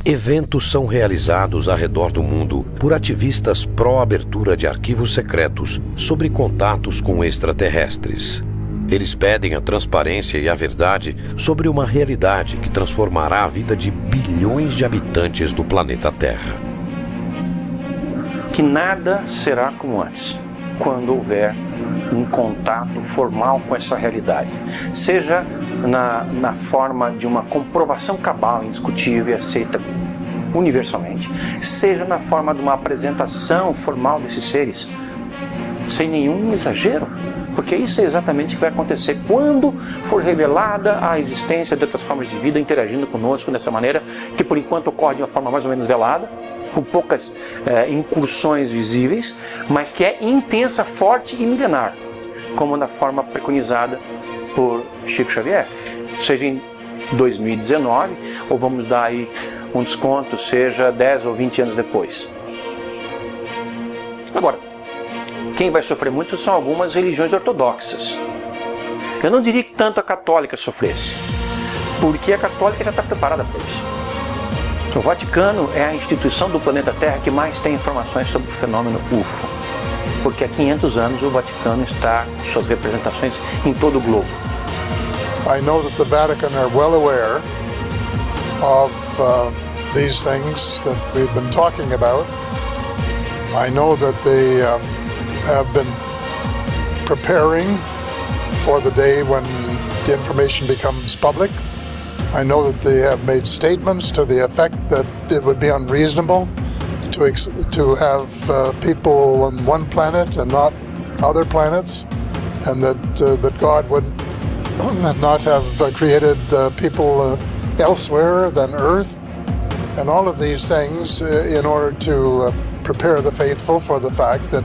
Eventos são realizados ao redor do mundo por ativistas pró-abertura de arquivos secretos sobre contatos com extraterrestres. Eles pedem a transparência e a verdade sobre uma realidade que transformará a vida de bilhões de habitantes do planeta Terra. Que nada será como antes, quando houver um contato formal com essa realidade, seja na forma de uma comprovação cabal, indiscutível e aceita universalmente, seja na forma de uma apresentação formal desses seres, sem nenhum exagero, porque isso é exatamente o que vai acontecer quando for revelada a existência de outras formas de vida interagindo conosco dessa maneira, que por enquanto ocorre de uma forma mais ou menos velada, com poucas incursões visíveis, mas que é intensa, forte e milenar, como na forma preconizada por Chico Xavier, seja em 2019, ou vamos dar aí um desconto, seja 10 ou 20 anos depois. Agora, quem vai sofrer muito são algumas religiões ortodoxas. Eu não diria que tanto a católica sofresse, porque a católica já está preparada para isso. O Vaticano é a instituição do planeta Terra que mais tem informações sobre o fenômeno UFO, porque há 500 anos o Vaticano está com suas representações em todo o globo. I know that the Vatican are well aware of these things that we've been talking about. I know that have been preparing for the day when the information becomes public. I know that they have made statements to the effect that it would be unreasonable to have people on one planet and not other planets, and that God would not have created people elsewhere than Earth, and all of these things in order to prepare the faithful for the fact that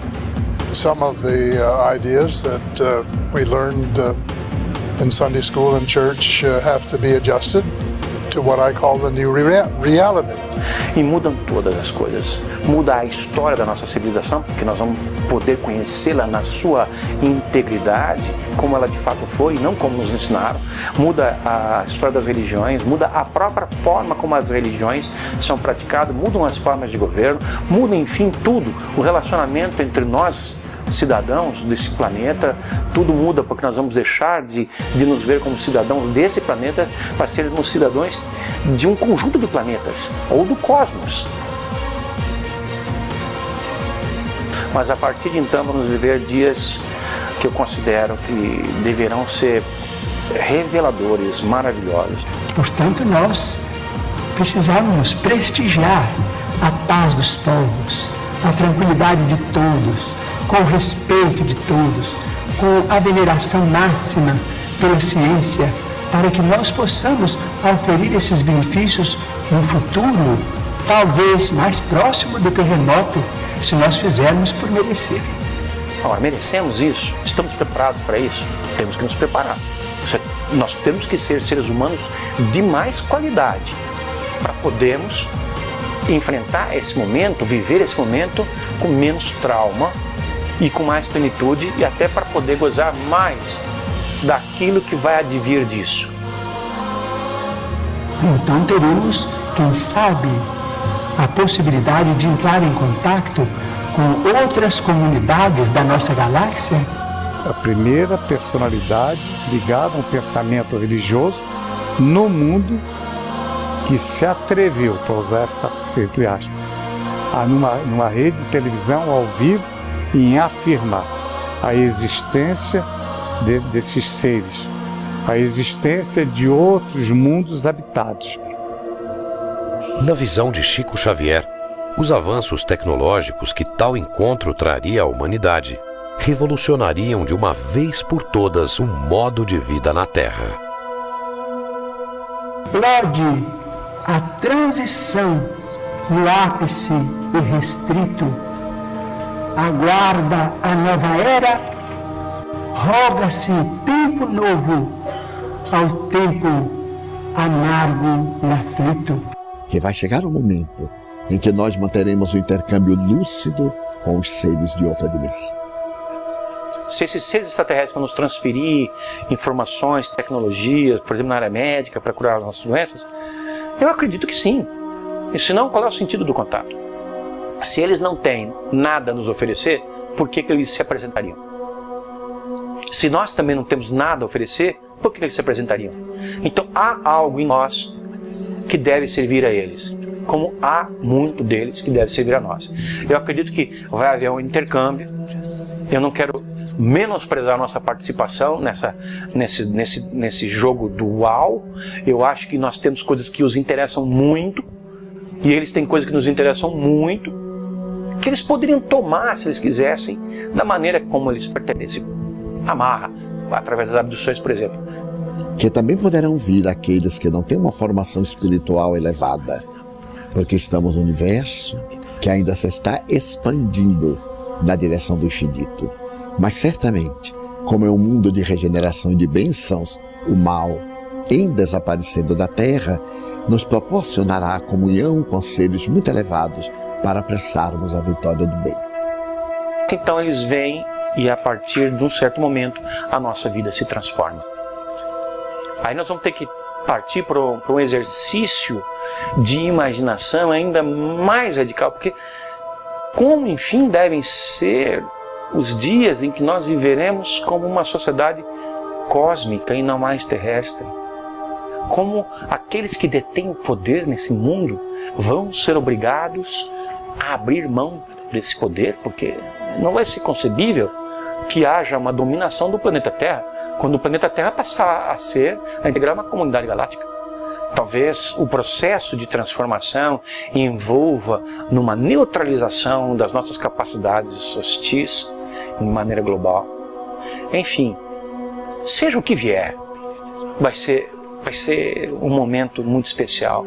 some of the ideas that we learned in Sunday school and church have to be adjusted to what I call the new reality. E mudam todas as coisas. Muda a história da nossa civilização, porque nós vamos poder conhecê-la na sua integridade, como ela de fato foi, e não como nos ensinaram. Muda a história das religiões, muda a própria forma como as religiões são praticadas, mudam as formas de governo, muda, enfim, tudo. O relacionamento entre nós, cidadãos desse planeta, tudo muda, porque nós vamos deixar de nos ver como cidadãos desse planeta para sermos cidadãos de um conjunto de planetas, ou do cosmos. Mas a partir de então vamos viver dias que eu considero que deverão ser reveladores, maravilhosos. Portanto, nós precisamos prestigiar a paz dos povos, a tranquilidade de todos, com o respeito de todos, com a veneração máxima pela ciência, para que nós possamos oferir esses benefícios no futuro, talvez mais próximo do que remoto, se nós fizermos por merecer. Ora, merecemos isso? Estamos preparados para isso? Temos que nos preparar. Nós temos que ser seres humanos de mais qualidade para podermos enfrentar esse momento, viver esse momento com menos trauma e com mais plenitude, e até para poder gozar mais daquilo que vai advir disso. Então teremos, quem sabe, a possibilidade de entrar em contato com outras comunidades da nossa galáxia? A primeira personalidade ligada a um pensamento religioso no mundo que se atreveu, para usar essa entre aspas, numa rede de televisão ao vivo, em afirmar a existência desses seres, a existência de outros mundos habitados. Na visão de Chico Xavier, os avanços tecnológicos que tal encontro traria à humanidade revolucionariam de uma vez por todas o modo de vida na Terra. Explode a transição no ápice irrestrito, aguarda a nova era, roga-se tempo novo ao tempo amargo e aflito. Que vai chegar o momento em que nós manteremos o intercâmbio lúcido com os seres de outra dimensão. Se esses seres extraterrestres vão nos transferir informações, tecnologias, por exemplo, na área médica, para curar as nossas doenças, eu acredito que sim. E se não, qual é o sentido do contato? Se eles não têm nada a nos oferecer, por que eles se apresentariam? Se nós também não temos nada a oferecer, por que eles se apresentariam? Então há algo em nós que deve servir a eles, como há muito deles que deve servir a nós. Eu acredito que vai haver um intercâmbio. Eu não quero menosprezar a nossa participação nesse jogo dual. Eu acho que nós temos coisas que os interessam muito, e eles têm coisas que nos interessam muito, que eles poderiam tomar, se eles quisessem, da maneira como eles pertencem. Amarra, através das abduções, por exemplo. Que também poderão vir aqueles que não têm uma formação espiritual elevada, porque estamos no universo que ainda se está expandindo na direção do infinito. Mas certamente, como é um mundo de regeneração e de bênçãos, o mal, em desaparecendo da Terra, nos proporcionará a comunhão com seres muito elevados para apressarmos a vitória do bem. Então eles vêm e a partir de um certo momento a nossa vida se transforma. Aí nós vamos ter que partir para um exercício de imaginação ainda mais radical, porque como, enfim, devem ser os dias em que nós viveremos como uma sociedade cósmica e não mais terrestre. Como aqueles que detêm o poder nesse mundo vão ser obrigados a abrir mão desse poder, porque não vai ser concebível que haja uma dominação do planeta Terra quando o planeta Terra passar a integrar uma comunidade galáctica. Talvez o processo de transformação envolva numa neutralização das nossas capacidades hostis de maneira global. Enfim, seja o que vier, vai ser um momento muito especial,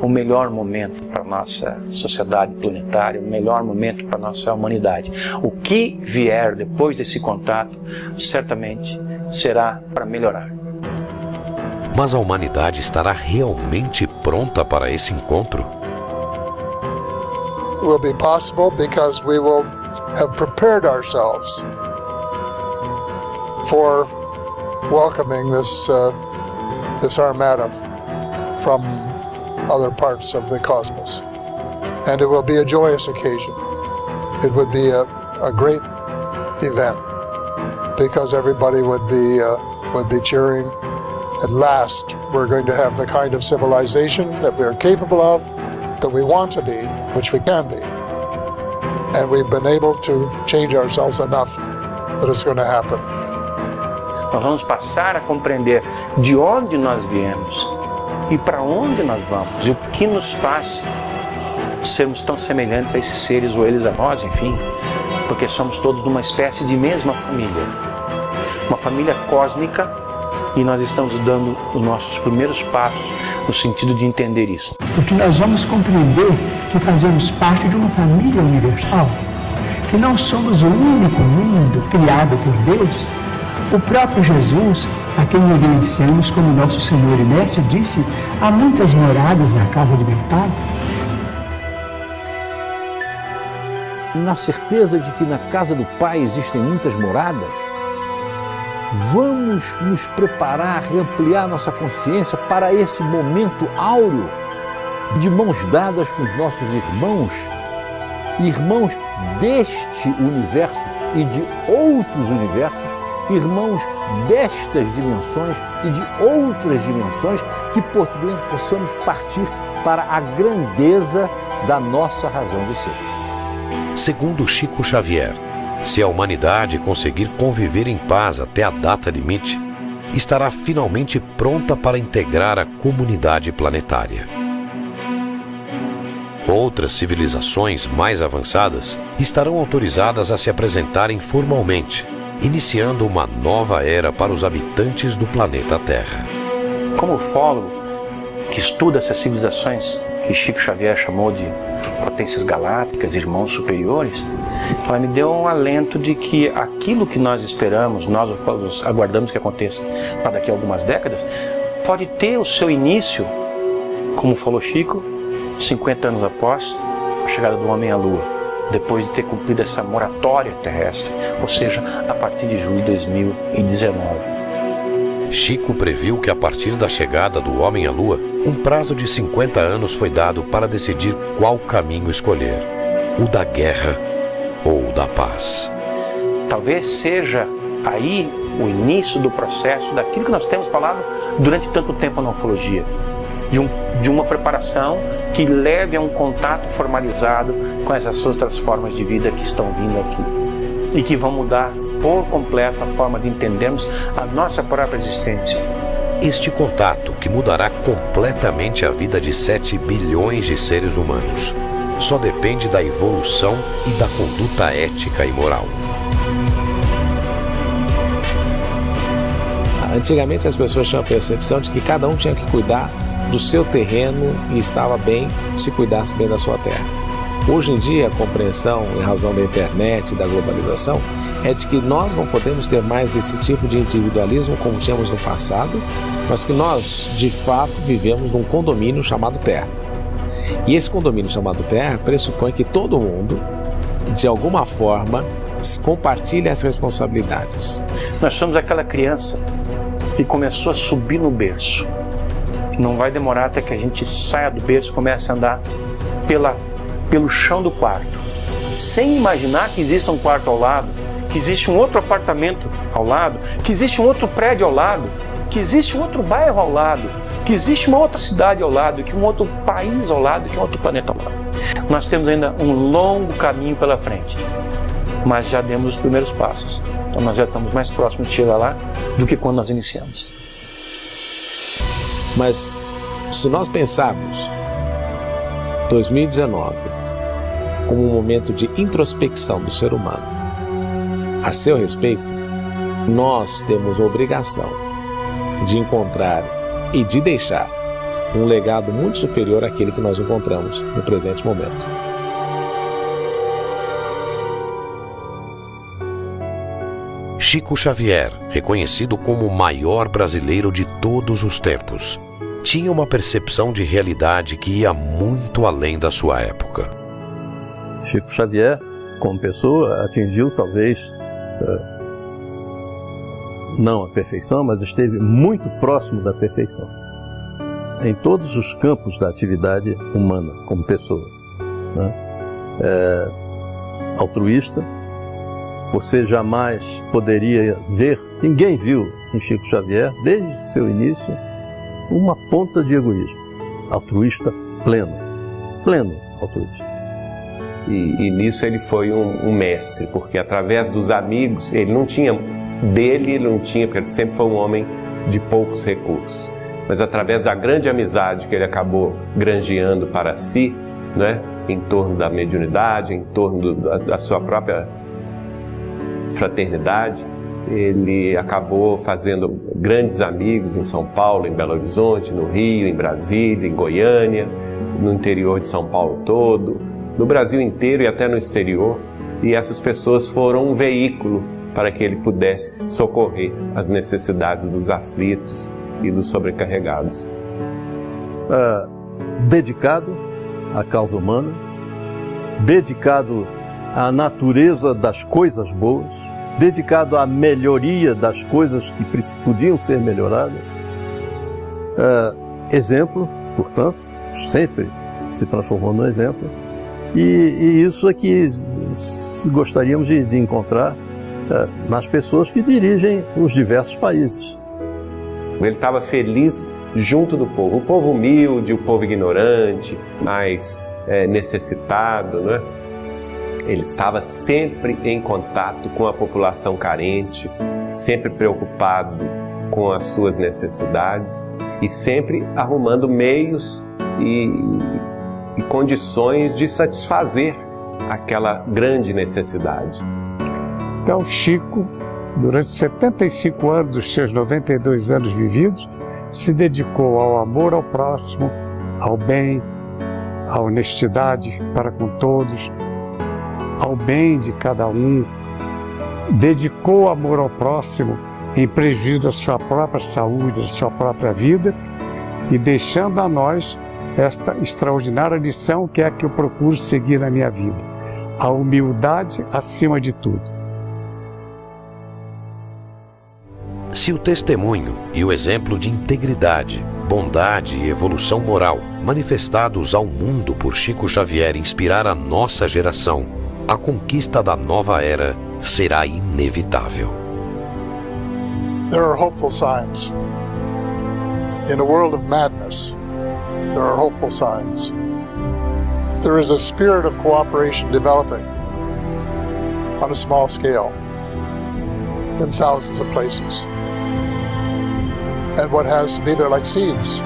o melhor momento para a nossa sociedade planetária, o melhor momento para a nossa humanidade. O que vier depois desse contato, certamente será para melhorar. Mas a humanidade estará realmente pronta para esse encontro? It will be possible because we will have prepared ourselves for welcoming this armada from other parts of the cosmos. And it will be a joyous occasion. It would be a great event because everybody would be cheering. At last, we're going to have the kind of civilization that we're capable of, that we want to be, which we can be. And we've been able to change ourselves enough that it's going to happen. Nós vamos passar a compreender de onde nós viemos e para onde nós vamos e o que nos faz sermos tão semelhantes a esses seres ou eles a nós, enfim, porque somos todos de uma espécie de mesma família, uma família cósmica, e nós estamos dando os nossos primeiros passos no sentido de entender isso. Porque nós vamos compreender que fazemos parte de uma família universal, que não somos o único mundo criado por Deus. O próprio Jesus, a quem reverenciamos como nosso Senhor e Mestre, disse: há muitas moradas na casa de meu Pai. Na certeza de que na casa do Pai existem muitas moradas, vamos nos preparar e ampliar nossa consciência para esse momento áureo de mãos dadas com os nossos irmãos deste universo e de outros universos, irmãos destas dimensões e de outras dimensões, que possamos partir para a grandeza da nossa razão de ser. Segundo Chico Xavier, se a humanidade conseguir conviver em paz até a data limite, estará finalmente pronta para integrar a comunidade planetária. Outras civilizações mais avançadas estarão autorizadas a se apresentarem formalmente, iniciando uma nova era para os habitantes do planeta Terra. Como ufólogo que estuda essas civilizações que Chico Xavier chamou de potências galácticas, irmãos superiores, ela me deu um alento de que aquilo que nós esperamos, nós ufólogos aguardamos que aconteça para daqui a algumas décadas, pode ter o seu início, como falou Chico, 50 anos após a chegada do homem à Lua, depois de ter cumprido essa moratória terrestre, ou seja, a partir de julho de 2019. Chico previu que a partir da chegada do homem à Lua, um prazo de 50 anos foi dado para decidir qual caminho escolher, o da guerra ou o da paz. Talvez seja aí o início do processo daquilo que nós temos falado durante tanto tempo na ufologia, de uma preparação que leve a um contato formalizado com essas outras formas de vida que estão vindo aqui e que vão mudar por completo a forma de entendermos a nossa própria existência. Este contato, que mudará completamente a vida de 7 bilhões de seres humanos, só depende da evolução e da conduta ética e moral. Antigamente as pessoas tinham a percepção de que cada um tinha que cuidar do seu terreno e estava bem se cuidasse bem da sua terra. Hoje em dia, a compreensão, em razão da internet e da globalização, é de que nós não podemos ter mais esse tipo de individualismo como tínhamos no passado, mas que nós, de fato, vivemos num condomínio chamado Terra. E esse condomínio chamado Terra pressupõe que todo mundo, de alguma forma, compartilha as responsabilidades. Nós somos aquela criança que começou a subir no berço. Não vai demorar até que a gente saia do berço e comece a andar pelo chão do quarto, sem imaginar que existe um quarto ao lado, que existe um outro apartamento ao lado, que existe um outro prédio ao lado, que existe um outro bairro ao lado, que existe uma outra cidade ao lado, que um outro país ao lado, que um outro planeta ao lado. Nós temos ainda um longo caminho pela frente, mas já demos os primeiros passos. Então nós já estamos mais próximos de chegar lá do que quando nós iniciamos. Mas se nós pensarmos 2019 como um momento de introspecção do ser humano a seu respeito, nós temos a obrigação de encontrar e de deixar um legado muito superior àquele que nós encontramos no presente momento. Chico Xavier, reconhecido como o maior brasileiro de todos os tempos, tinha uma percepção de realidade que ia muito além da sua época. Chico Xavier, como pessoa, atingiu talvez não a perfeição, mas esteve muito próximo da perfeição em todos os campos da atividade humana como pessoa, né? Altruísta. Você jamais poderia ver, ninguém viu em Chico Xavier, desde seu início, uma ponta de egoísmo. Altruísta pleno altruísta. E nisso ele foi um mestre, porque através dos amigos, ele não tinha, porque ele sempre foi um homem de poucos recursos. Mas através da grande amizade que ele acabou granjeando para si, né, em torno da mediunidade, em torno da sua própria fraternidade, ele acabou fazendo grandes amigos em São Paulo, em Belo Horizonte, no Rio, em Brasília, em Goiânia, no interior de São Paulo todo, no Brasil inteiro e até no exterior. E essas pessoas foram um veículo para que ele pudesse socorrer as necessidades dos aflitos e dos sobrecarregados. Dedicado à causa humana, dedicado à natureza das coisas boas, dedicado à melhoria das coisas que podiam ser melhoradas. Exemplo, portanto, sempre se transformou no exemplo. E isso é que gostaríamos de encontrar nas pessoas que dirigem os diversos países. Ele estava feliz junto do povo, o povo humilde, o povo ignorante, mais necessitado, né? Ele estava sempre em contato com a população carente, sempre preocupado com as suas necessidades e sempre arrumando meios e condições de satisfazer aquela grande necessidade. Então, Chico, durante 75 anos dos seus 92 anos vividos, se dedicou ao amor ao próximo, ao bem, à honestidade para com todos, ao bem de cada um, dedicou o amor ao próximo em prejuízo da sua própria saúde, da sua própria vida, e deixando a nós esta extraordinária lição que é a que eu procuro seguir na minha vida: a humildade acima de tudo. Se o testemunho e o exemplo de integridade, bondade e evolução moral manifestados ao mundo por Chico Xavier inspirar a nossa geração, a conquista da nova era será inevitável. There are hopeful signs. In a world of madness, there are hopeful signs. There is a spirit of cooperation developing on a small scale in thousands of places. And what has to be, they're like seeds.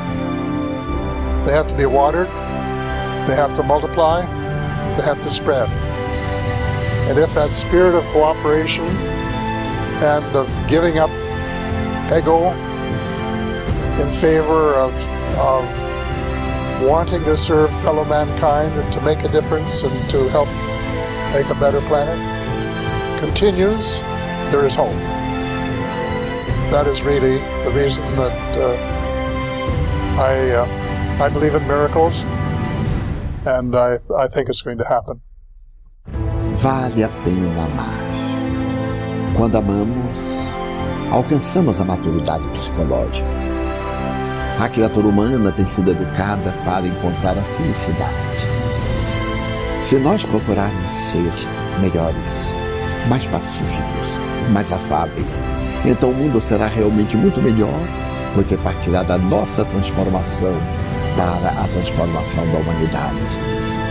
They have to be watered, they have to multiply, they have to spread. And if that spirit of cooperation and of giving up ego in favor of wanting to serve fellow mankind and to make a difference and to help make a better planet continues, there is hope. That is really the reason that I believe in miracles, and I think it's going to happen. Vale a pena amar. Quando amamos, alcançamos a maturidade psicológica. A criatura humana tem sido educada para encontrar a felicidade. Se nós procurarmos ser melhores, mais pacíficos, mais afáveis, então o mundo será realmente muito melhor, porque partirá da nossa transformação para a transformação da humanidade.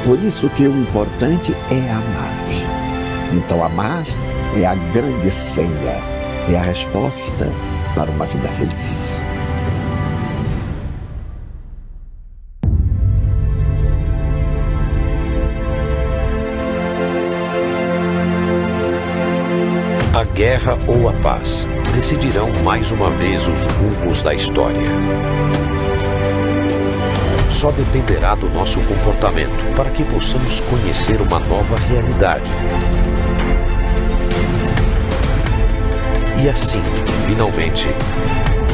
Por isso que o importante é amar. Então amar é a grande senha, é a resposta para uma vida feliz. A guerra ou a paz decidirão mais uma vez os rumos da história. Só dependerá do nosso comportamento para que possamos conhecer uma nova realidade. E assim, finalmente,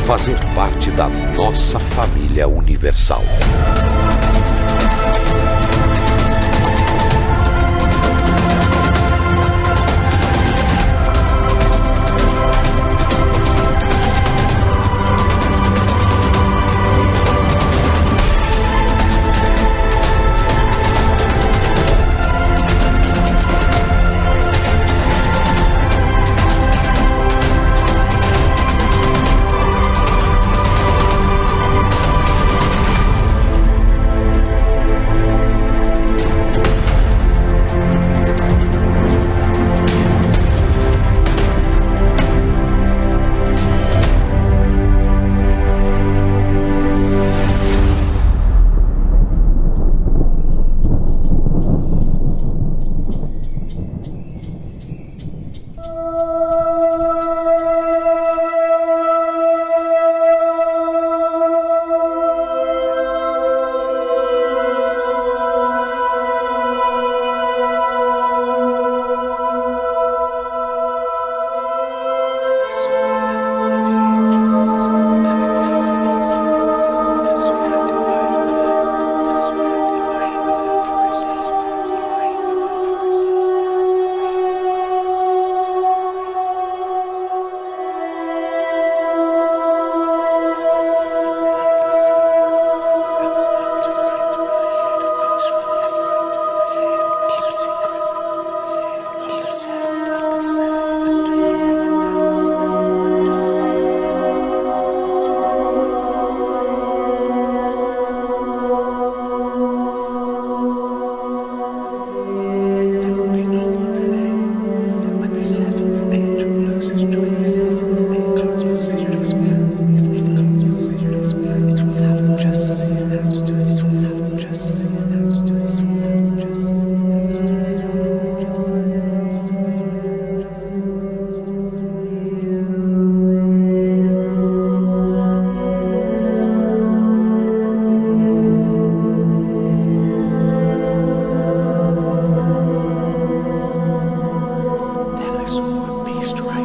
fazer parte da nossa família universal.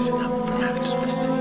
Rising up from out of the sea.